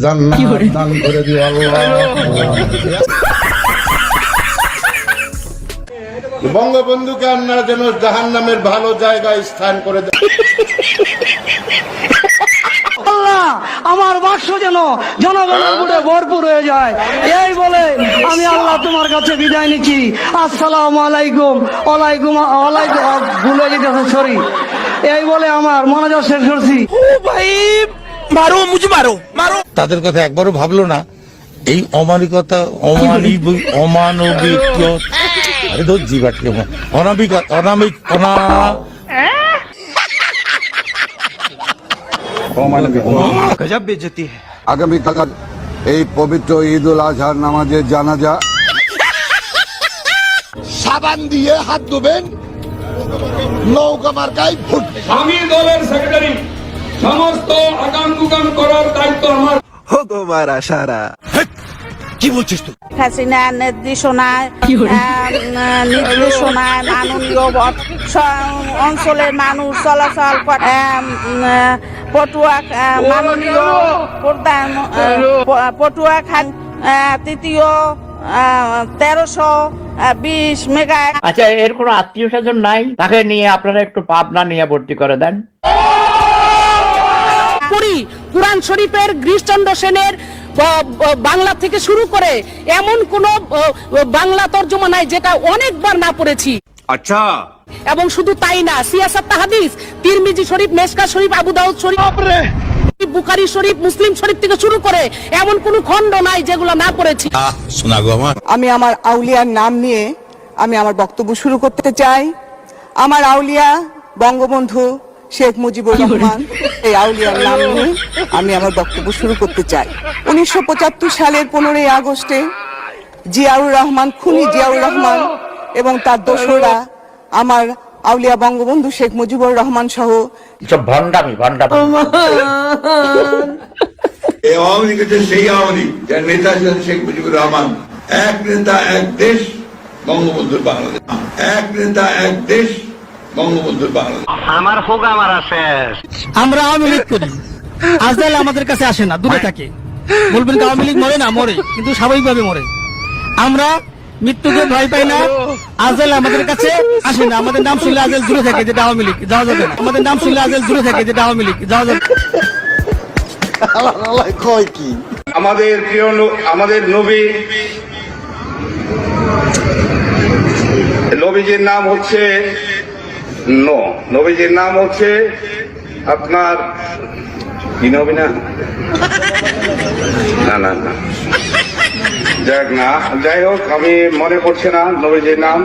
জান্নাত দান করে দিও আল্লাহ। বঙ্গবন্ধুকে আপনারা যেন জাহান্নামের ভালো জায়গায় স্থান করে দেন। আমার বাক্স যেন জনগণের বুড়ে ভরপুর হয়ে যায়, এই বলে আমি আল্লাহ তোমার কাছে বিদায় নিচ্ছি। আসসালামু আলাইকুম। ওয়ালাইকুম ওয়ালাইকুম, ভুলে যেতেছে, সরি। এই বলে আমার মনোযোগ শেষ করছি। তাদের কথা একবারও ভাবলো না এই অমানবিকতা, অমানবিক আরে ধর জিবাটকে অনামিক অনামিক অনা गजब बेइज्जती है। আগামীকাল এই পবিত্র ঈদ উল আজহার নামাজের জানাজা। সাবান দিয়ে হাত ধুবেন, নৌকা মার্কায় ভোট। আমি দলের সেক্রেটারি, সমস্ত আগাম গুগাম করার দায়িত্ব আমার। हो तुम्हारा सारा কি বলছিস তুই? হাসিনার নির্দেশনায় মাননীয় অঞ্চলের মানুষ চলাচল করে। পটুয়া মাননীয় প্রধান পটুয়া খান তৃতীয় 1320 মেগা। আচ্ছা, এর কোনো আত্মীয় স্বজন নাই? তাকে নিয়ে আপনারা একটু পাবনা নিয়ে ভর্তি করে দেন। কুরআন শরীফের গিরিশচন্দ্র সেনের বাংলা থেকে শুরু করে এমন কোন বাংলা তর্জমা নাই যেটা অনেকবার না পড়েছি। अच्छा, এবং শুধু তাই না, সিয়াসাত হাদিস, তিরমিজি শরীফ, মেশকা শরীফ, আবু দাউদ শরীফ, বুখারী শরীফ, মুসলিম শরীফ থেকে শুরু করে এমন কোন খণ্ড নাই যেগুলো না পড়েছি। শোনা গো আমার, আমি আমার আউলিয়ার নাম নিয়ে আমি আমার বক্তব্য শুরু করতে চাই। আমার আউলিয়া বঙ্গবন্ধু শেখ মুজিবুর রহমান, এই আউলিয়ার নাম নিয়ে আমি আমার বক্তব্য শুরু করতে চাই। 1975 সালের 15ই আগস্টে জিয়াউর রহমান, খুনি জিয়াউর রহমান এবং তার দোসররা আমার আউলিয়া বঙ্গবন্ধু শেখ মুজিবুর রহমান সহ সব ভণ্ডামি। এই আওয়ামী লীগ হচ্ছে সেই আওয়ামী লীগ যার নেতা ছিলেন শেখ মুজিবুর রহমান। এক নেতা এক দেশ, বঙ্গবন্ধুর বাংলাদেশ। এক নেতা এক দেশ, বঙ্গবন্ধুর বাংলাদেশ। আমরা আওয়ামী লীগ করি, আজরাইল আমাদের কাছে আসে না, দূরে থাকে। বলবেন আওয়ামী লীগ মরে না, মরে, কিন্তু স্বাভাবিকভাবে মরে। আমরা মৃত্যুকে ভয় পাই না, আজরাইল আমাদের কাছে আসে না। আমাদের নাম শুনলে আজরাইল দূরে থাকে, যেটা আওয়ামী লীগ, যাওয়া যাবে না। আমাদের নাম শুনলে আজরাইল দূরে থাকে, যেটা আওয়ামী লীগ, যাওয়া যাবে। আমাদের প্রিয় আমাদের নবীজির নাম হচ্ছে নবীজির নাম হচ্ছে আপনার কি নবী না না না না যাই হোক, আমি মনে পড়ছে না নবীজির নাম।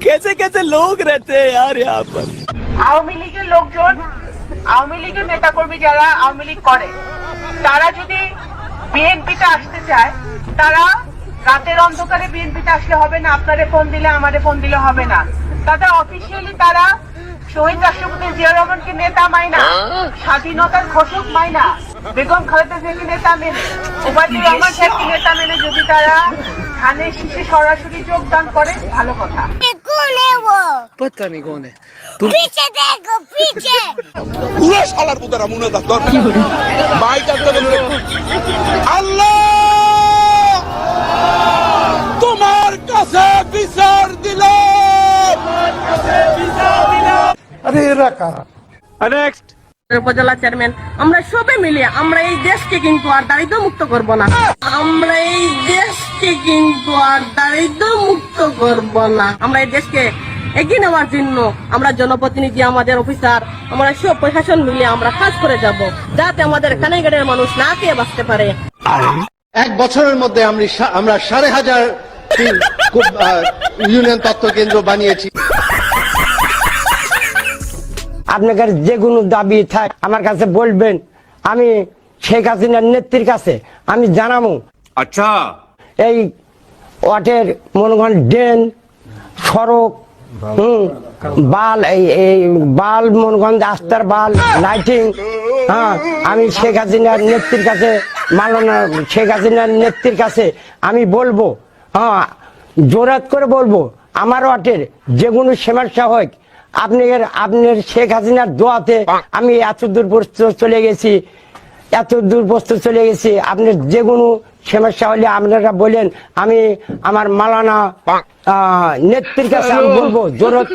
कैसे कैसे लोग रहते हैं यार यहाँ पर। আওয়ামী লীগের লোকজন, আওয়ামী লীগের নেতাকর্মী যারা আওয়ামী লীগ করে, তারা যদি বিএনপিতে আসতে চায়, তারা রাতের অন্ধকারে বিএনপিতে আসলে হবে না। আপনারে ফোন দিলে, আমারে ফোন দিলে হবে না। তাদের অফিসিয়ালি তারা শহীদ রাষ্ট্রপতি জিয়া রহমানকে নেতা মাইনা, স্বাধীনতার ঘোষক মাইনা, বেগম খালেদা জিয়াকে নেতা মেনে, ওবায়দুর রহমান সাহেবকে নেতা মেনে যদি তারা ধানের শীষে সরাসরি যোগদান করে, ভালো কথা। पता नहीं कौन है। পুরো শালার বুদারা মুনা দা দর বাইটা তো আল্লাহ তোমার কাছে বিচার দিলাম। আরে এরা কারা? नेक्स्ट, উপজেলা চেয়ারম্যান, আমরা সবে মিলে আমরা এই দেশকে কিন্তু আর দারিদ্র মুক্ত করব না। আমরা এই দেশকে কিন্তু আর দারিদ্র মুক্ত করব না। আমরা এই দেশকে এগিয়ে নেওয়ার জন্য আমরা জনপ্রতিনিধি, আমাদের অফিসার, আমরা সব প্রশাসন মিলে আমরা কাজ করে যাব, যাতে আমাদের কানাইঘাটের মানুষ না খেয়ে বাঁচতে পারে। এক বছরের মধ্যে আমরা 5,500 ইউনিয়ন তথ্য কেন্দ্র বানিয়েছি। আপনাদের যে কোনো দাবি থাকে আমার কাছে বলবেন, আমি শেখ হাসিনার নেত্রীর কাছে আমি জানাবো। अच्छा, এই ওয়াটের মনে করেন ড্রেন, সড়ক, বাল, এই বাল মনে করেন রাস্তার বাল, লাইটিং, হ্যাঁ, আমি শেখ হাসিনার নেত্রীর কাছে, মাননীয় শেখ হাসিনার নেত্রীর কাছে আমি বলবো, হ্যাঁ, জোরাত করে বলবো, আমার ওয়াটের যে কোনো সমস্যা হোক, আপনার শেখ হাসিনার দোয়াতে আমি এত দূর পর্যন্ত চলে গেছি। এত দূর বস্তু চলে গেছি, আপনার যে কোনো সমস্যা হলে আপনারা বলেন, আমি আমার মালানা নেত্রীর কাছে আমি বলবো জরুরত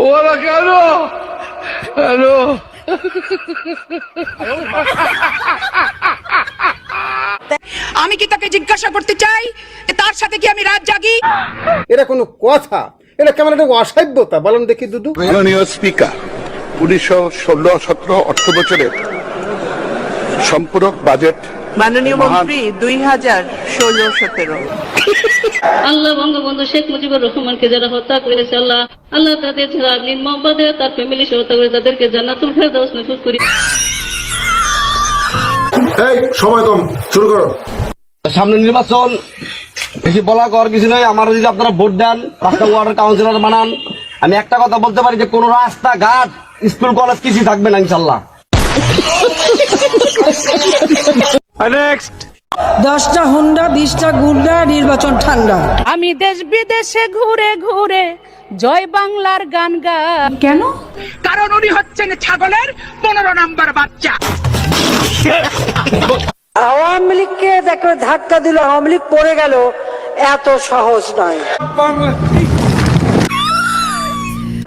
ওরা কেন কেন আমি কি তাকে জিজ্ঞাসা করতে চাই যে তার সাথে কি আমি রাত জাগি? এটা কোনো কথা? এটা কেমন একটা অসভ্যতা বলেন দেখি দুদু। মাননীয় স্পিকার, 2016-17 অর্থ বছরের সম্পূরক বাজেট মাননীয় মন্ত্রী 2016-17 আল্লাহ বঙ্গবন্ধু শেখ মুজিবুর রহমানকে যারা হত্যা করেছে, আল্লাহ আল্লাহ তাদের যারা নির্মমভাবে তার ফ্যামিলি সহ হত্যা করে তাদেরকে জান্নাতুল ফেরদাউস নসিব করি। এই সময় কম, শুরু করো। সামনে নির্বাচন, বেশি বলা কর কিছু নয়। আমার যদি আপনারা ভোট দেন, 5টা ওয়ার্ডের কাউন্সিলর বানান, আমি একটা কথা বলতে পারি যে কোনো রাস্তাঘাট, স্কুল কলেজ কিছুই থাকবে না ইনশাল্লাহ। नेक्स्ट 10টা হুন্ডা 20টা গুন্ডা, নির্বাচন ঠান্ডা। আমি দেশ বিদেশে ঘুরে ঘুরে জয় বাংলার গান গাই। কেন? কারণ উনি হচ্ছেন ছাগলের 15 নম্বর বাচ্চা। আওয়ামী লীগকে দেখো ধাক্কা দিল, আওয়ামী লীগ পড়ে গেল, এত সহজ নয়।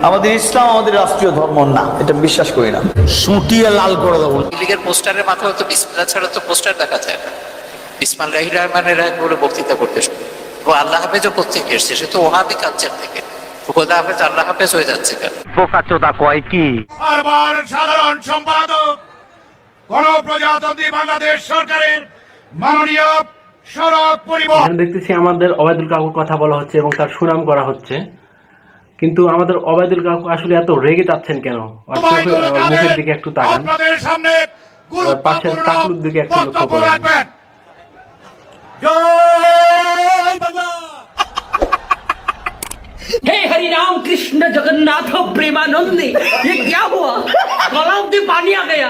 আমাদের ইসলাম আমাদের রাষ্ট্রীয় ধর্ম না, এটা বিশ্বাস করি না। সুটিয়ে লাল করে দেবো। লীগের পোস্টারের মাথায় তো বিসমিল্লাহ ছাড়া তো পোস্টার দেখা যায় না। বিসমিল্লাহির রহমানির রহিম বলে বক্তৃতা করতে শুরু। ও আল্লাহ হাফেজও কোথেকে এসছে? সে তো ওহাবি কালচার থেকে। খোদা হাফেজ আল্লাহ হাফেজ হয়ে যাচ্ছে কেন? বোকাচোদা কয় কি? বারবার সাধারণ সম্পাদক গণপ্রজাতন্ত্রী বাংলাদেশ সরকারের মাননীয় সড়ক পরিবহন। দেখতেছি আমাদের ওবায়দুল কাকুর কথা বলা হচ্ছে এবং তার সুনাম করা হচ্ছে, কিন্তু আমাদের ওবায়দুল কাকু আসলে এত রেগে যাচ্ছেন কেন? মুখের দিকে একটু তাকান, পাশের টাকলুর দিকে একটু লক্ষ্য করেন। हे हरि राम कृष्ण जगन्नाथ प्रेमानंदी, ये क्या हुआ? गलाव में पानी आ गया,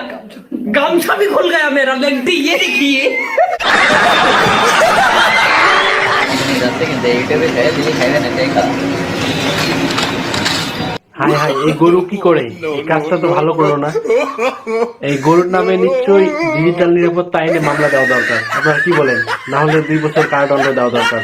गमछा भी खुल गया मेरा। लगती ये देखिए। হাই হাই, এই গরু কি করে? এই কাজটা তো ভালো করলো না। এই গরুর নামে নিশ্চয়ই ডিজিটাল নিরাপত্তা আইনে মামলা দেওয়া দরকার। আপনারা কি বলেন? না হলে 2 বছর কারাদণ্ড দেওয়া দরকার।